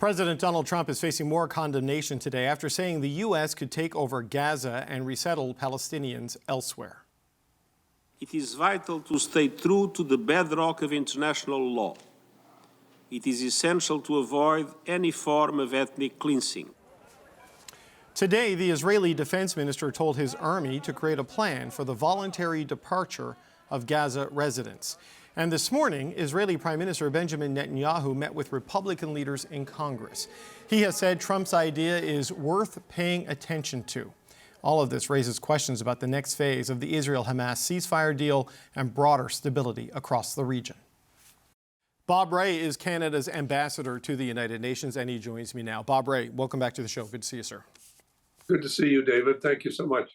President Donald Trump is facing more condemnation today after saying the U.S. could take over Gaza and resettle Palestinians elsewhere. It is vital to stay true to the bedrock of international law. It is essential to avoid any form of ethnic cleansing. Today, the Israeli defense minister told his army to create a plan for the voluntary departure of Gaza residents. And this morning, Israeli Prime Minister Benjamin Netanyahu met with Republican leaders in Congress. He has said Trump's idea is worth paying attention to. All of this raises questions about the next phase of the Israel-Hamas ceasefire deal and broader stability across the region. Bob Rae is Canada's ambassador to the United Nations, and he joins me now. Bob Rae, welcome back to the show. Good to see you, sir. Good to see you, David. Thank you so much.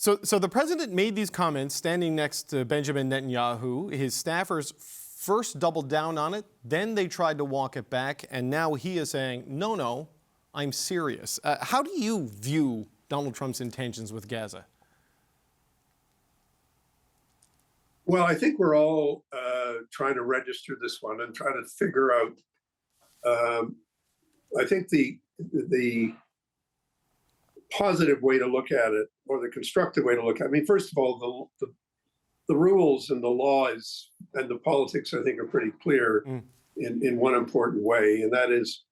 So the president made these comments standing next to Benjamin Netanyahu. His staffers first doubled down on it, then they tried to walk it back, and now he is saying, no, I'm serious. How do you view Donald Trump's intentions with Gaza? Well, I think we're all trying to register this one and try to figure out. I think the positive way to look at it, or the constructive way to look at it. I mean, first of all, the rules and the laws and the politics, I think, are pretty clear in one important way, and that is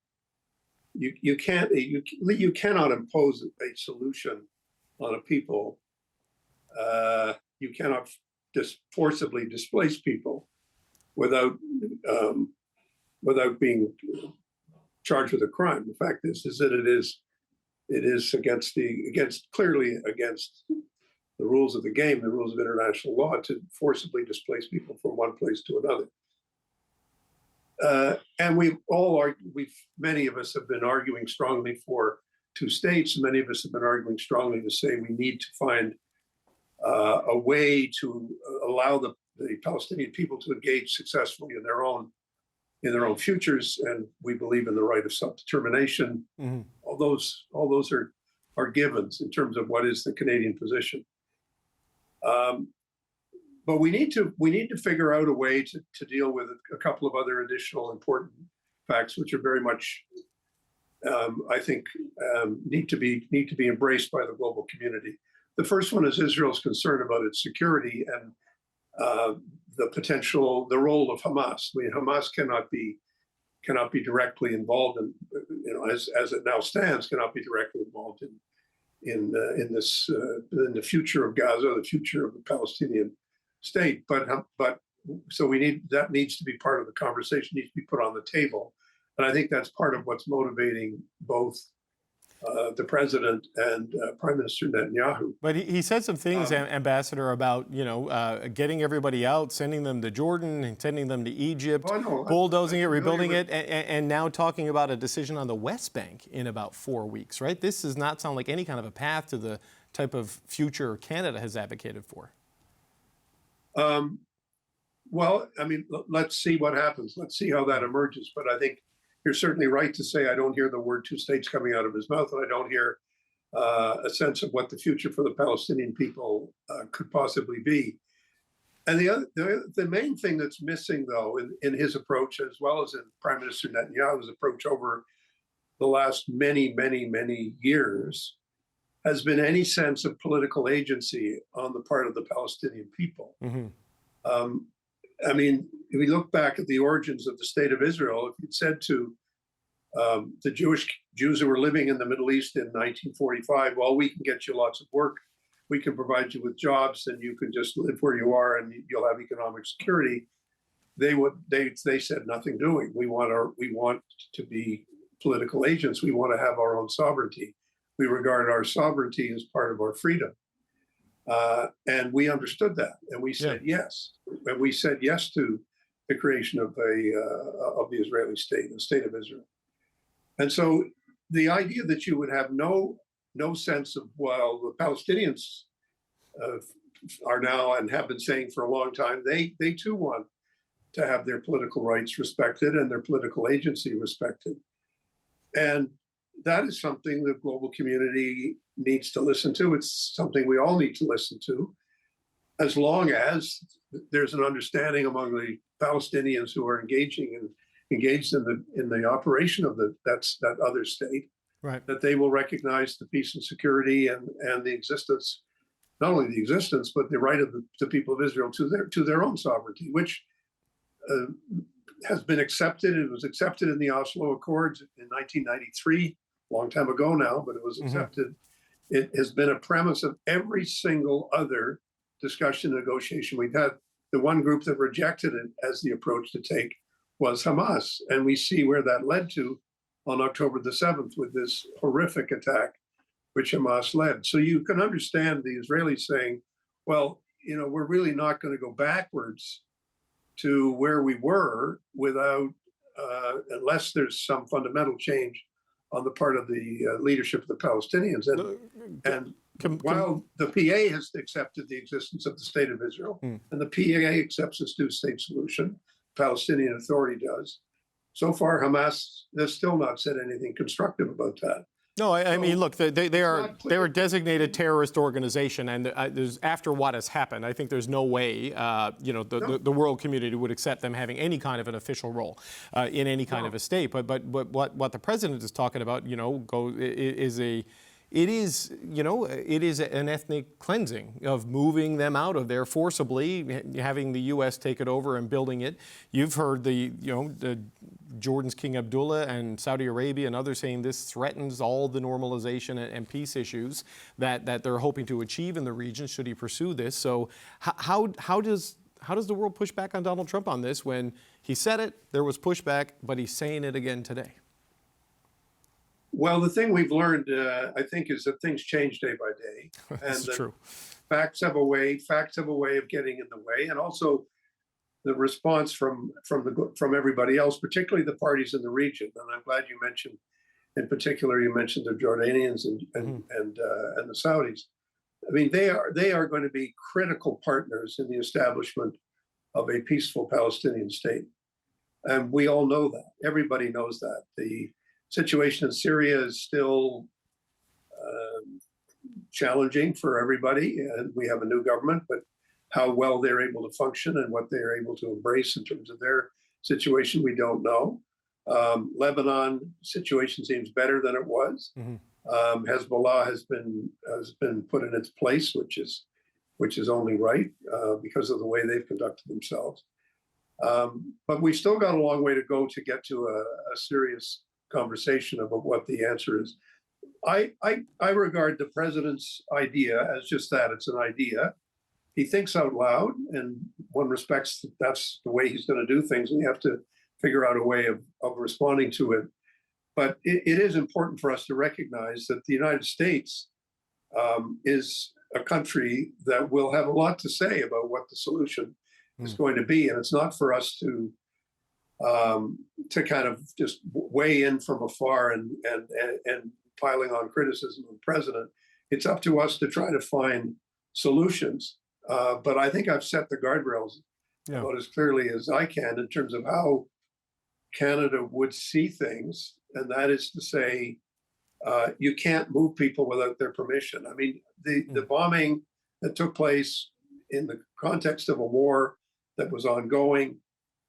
you cannot impose a solution on a people. You cannot just forcibly displace people without being charged with a crime. The fact is that it is clearly against the rules of the game, the rules of international law, to forcibly displace people from one place to another. And many of us have been arguing strongly for two states. Many of us have been arguing strongly to say we need to find a way to allow the Palestinian people to engage successfully in their own futures, and we believe in the right of self-determination. Mm-hmm. All those are givens in terms of what is the Canadian position. But we need to figure out a way to deal with a couple of other additional important facts, which are very much, I think, need to be embraced by the global community. The first one is Israel's concern about its security and the role of Hamas. I mean, Hamas cannot be directly involved in, as it now stands, cannot be directly involved in the future of Gaza, the future of the Palestinian state. But so that needs to be part of the conversation, needs to be put on the table, and I think that's part of what's motivating both the president and Prime Minister Netanyahu. But he said some things, Ambassador, about getting everybody out, sending them to Jordan, and sending them to Egypt, bulldozing it, rebuilding it, and now talking about a decision on the West Bank in about 4 weeks. Right? This does not sound like any kind of a path to the type of future Canada has advocated for. Well, I mean, let's see what happens. Let's see how that emerges. But I think you're certainly right to say I don't hear the word two states coming out of his mouth, and I don't hear a sense of what the future for the Palestinian people could possibly be. And the main thing that's missing, though, in his approach, as well as in Prime Minister Netanyahu's approach over the last many years, has been any sense of political agency on the part of the Palestinian people. Mm-hmm. I mean, if we look back at the origins of the state of Israel, if you'd said to the Jews who were living in the Middle East in 1945, well, we can get you lots of work, we can provide you with jobs, and you can just live where you are, and you'll have economic security. They said nothing doing. We want to be political agents. We want to have our own sovereignty. We regard our sovereignty as part of our freedom. And we understood that, and we said yes. And we said yes to the creation of the Israeli state, the state of Israel. And so the idea that you would have no sense of, well, the Palestinians are now and have been saying for a long time, they too want to have their political rights respected and their political agency respected. And that is something the global community needs to listen to. It's something we all need to listen to, as long as there's an understanding among the Palestinians who are engaging engaged in the operation of that other state, Right. that they will recognize the peace and security and the existence, not only the existence, but the right of the people of Israel to their own sovereignty, which has been accepted. It was accepted in the Oslo Accords in 1993, a long time ago now, but it was accepted. It has been a premise of every single other discussion, negotiation we've had. The one group that rejected it as the approach to take was Hamas. And we see where that led to on October the 7th with this horrific attack, which Hamas led. So you can understand the Israelis saying, well, we're really not going to go backwards to where we were without, unless there's some fundamental change on the part of the leadership of the Palestinians. And while the PA has accepted the existence of the state of Israel, and the PA accepts this two-state solution, Palestinian Authority does, so far Hamas has still not said anything constructive about that. No, I mean, look, they're a designated terrorist organization, and there's, after what has happened, I think there's no way, the world community would accept them having any kind of an official role in any kind of a state. But what the president is talking about, it is an ethnic cleansing of moving them out of there forcibly, having the U.S. take it over and building it. You've heard the Jordan's King Abdullah and Saudi Arabia and others saying this threatens all the normalization and peace issues that they're hoping to achieve in the region should he pursue this. So how does the world push back on Donald Trump on this when he said it, there was pushback, but he's saying it again today? Well, the thing we've learned, I think, is that things change day by day. That's true. Facts have a way of getting in the way, and also the response from everybody else, particularly the parties in the region. And I'm glad you mentioned, in particular, the Jordanians and the Saudis. I mean, they are going to be critical partners in the establishment of a peaceful Palestinian state, and we all know that. Everybody knows that. The situation in Syria is still challenging for everybody, and we have a new government, but how well they're able to function and what they're able to embrace in terms of their situation, we don't know. Lebanon situation seems better than it was. Hezbollah has been put in its place, which is only right because of the way they've conducted themselves. But we still got a long way to go to get to a serious conversation about what the answer is. I regard the president's idea as just that. It's an idea. He thinks out loud, and one respects that's the way he's going to do things, and we have to figure out a way of responding to it. But it is important for us to recognize that the United States is a country that will have a lot to say about what the solution is going to be, and it's not for us to kind of just weigh in from afar and piling on criticism of the president. It's up to us to try to find solutions. But I think I've set the guardrails about as clearly as I can in terms of how Canada would see things. And that is to say, you can't move people without their permission. I mean, the bombing that took place in the context of a war that was ongoing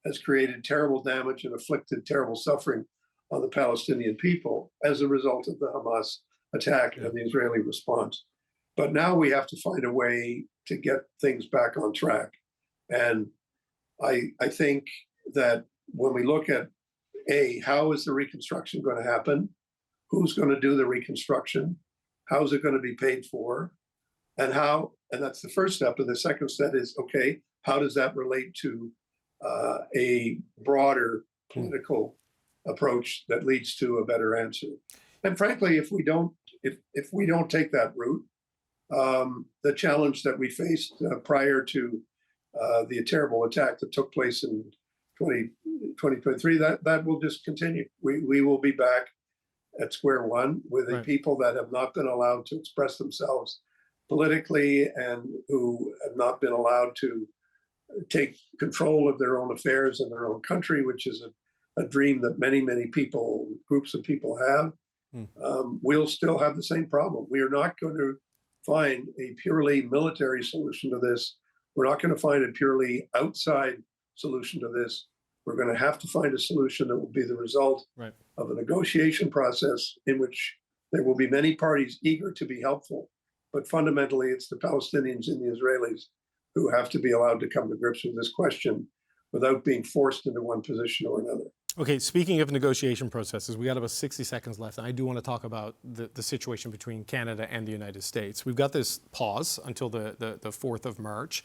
has created terrible damage and inflicted terrible suffering on the Palestinian people as a result of the Hamas attack and the Israeli response. But now we have to find a way to get things back on track. And I think that when we look at, how is the reconstruction going to happen? Who's going to do the reconstruction? How is it going to be paid for? And that's the first step. And the second step is, okay, how does that relate to a broader political approach that leads to a better answer? And frankly, if we don't take that route, the challenge that we faced prior to the terrible attack that took place in 2023, that will just continue. We will be back at square one with a people that have not been allowed to express themselves politically and who have not been allowed to take control of their own affairs in their own country, which is a dream that many, many people, groups of people have. We'll still have the same problem. We are not going to find a purely military solution to this. We're not going to find a purely outside solution to this. We're going to have to find a solution that will be the result of a negotiation process in which there will be many parties eager to be helpful. But fundamentally, it's the Palestinians and the Israelis who have to be allowed to come to grips with this question without being forced into one position or another. Okay, speaking of negotiation processes, we got about 60 seconds left, and I do want to talk about the situation between Canada and the United States. We've got this pause until the 4th of March.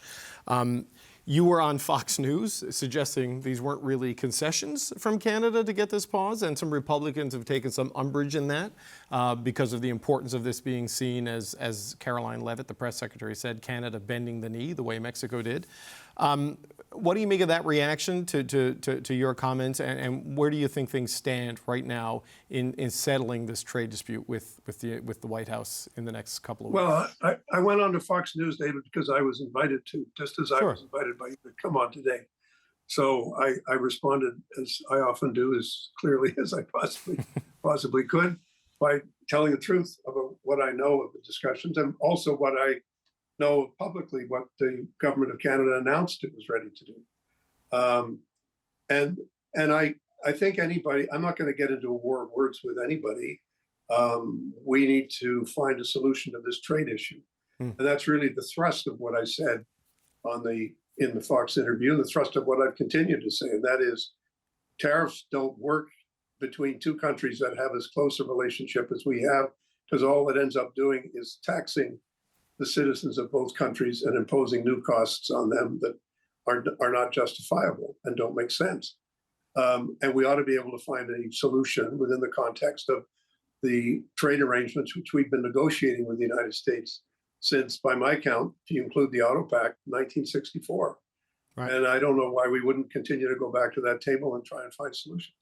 You were on Fox News suggesting these weren't really concessions from Canada to get this pause, and some Republicans have taken some umbrage in that because of the importance of this being seen as Caroline Leavitt, the press secretary, said, Canada bending the knee the way Mexico did. What do you make of that reaction to your comments, and where do you think things stand right now in settling this trade dispute with the White House in the next couple of weeks? Well, I went on to Fox News, David, because I was invited to, just as I was invited by you to come on today. So I responded, as I often do, as clearly as I possibly could, by telling the truth about what I know of the discussions and also what I know publicly, what the government of Canada announced it was ready to do. And I think anybody, I'm not going to get into a war of words with anybody. We need to find a solution to this trade issue. And that's really the thrust of what I said in the Fox interview, the thrust of what I've continued to say, and that is tariffs don't work between two countries that have as close a relationship as we have, because all it ends up doing is taxing the citizens of both countries and imposing new costs on them that are not justifiable and don't make sense. And we ought to be able to find a solution within the context of the trade arrangements which we've been negotiating with the United States since, by my count, if you include the Auto Pact, 1964. And I don't know why we wouldn't continue to go back to that table and try and find solutions.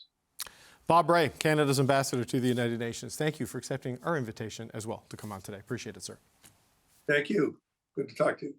Bob Rae, Canada's ambassador to the United Nations, thank you for accepting our invitation as well to come on today. Appreciate it, sir. Thank you. Good to talk to you.